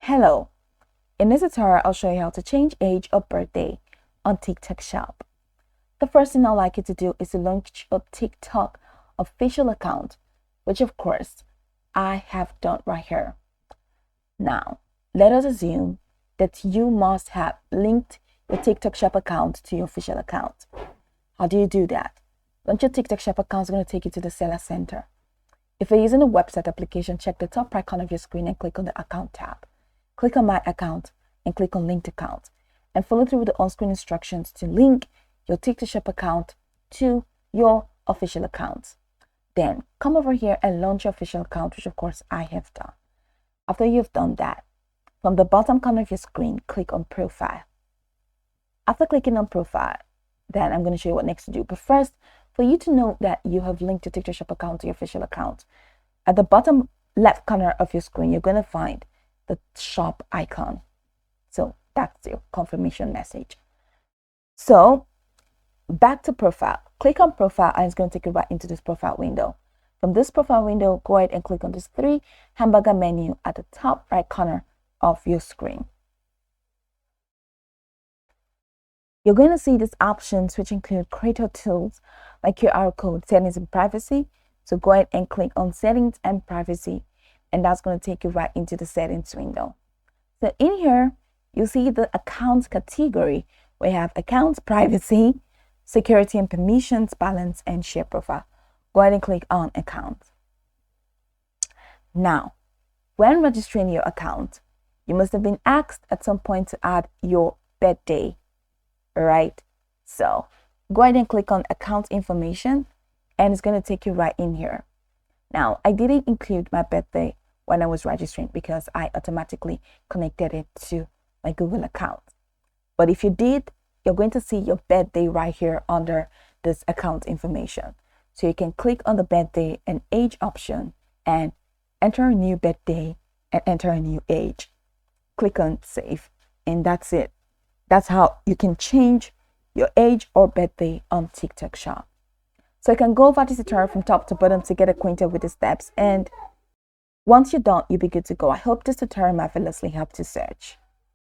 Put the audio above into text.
Hello, in this tutorial I'll show you how to change age or birthday on TikTok Shop. The first thing I'd like you to do is to launch a TikTok official account, which of course I have done right here. Now, let us assume that you must have linked your TikTok Shop account to your official account. How do you do that? Launch your TikTok Shop account is going to take you to the Seller Center. If you're using a website application, check the top right corner of your screen and click on the Account tab. Click on My Account and click on Linked Account and follow through with the on-screen instructions to link your TikTok Shop account to your official account. Then come over here and launch your official account, which of course I have done. After you've done that, from the bottom corner of your screen, click on Profile. After clicking on Profile, then I'm going to show you what next to do. But first, for you to know that you have linked your TikTok Shop account to your official account, at the bottom left corner of your screen, you're going to find the shop icon. So that's your confirmation message. So back to Profile. Click on Profile and it's going to take you right into this profile window. From this profile window, go ahead and click on this 3 hamburger menu at the top right corner of your screen. You're going to see these options, which include creator tools like QR code, settings, and privacy. So go ahead and click on settings and privacy, and that's going to take you right into the settings window. So in here, you'll see the accounts category. We have accounts, privacy, security and permissions, balance, and share profile. Go ahead and click on accounts. Now, when registering your account, you must have been asked at some point to add your birthday, right? So go ahead and click on account information and it's going to take you right in here. Now, I didn't include my birthday when I was registering because I automatically connected it to my Google account. But if you did, you're going to see your birthday right here under this account information. So you can click on the birthday and age option and enter a new birthday and enter a new age. Click on save and that's it. That's how you can change your age or birthday on TikTok Shop. So you can go over this tutorial from top to bottom to get acquainted with the steps, and once you're done, you'll be good to go. I hope this tutorial marvelously helped you search.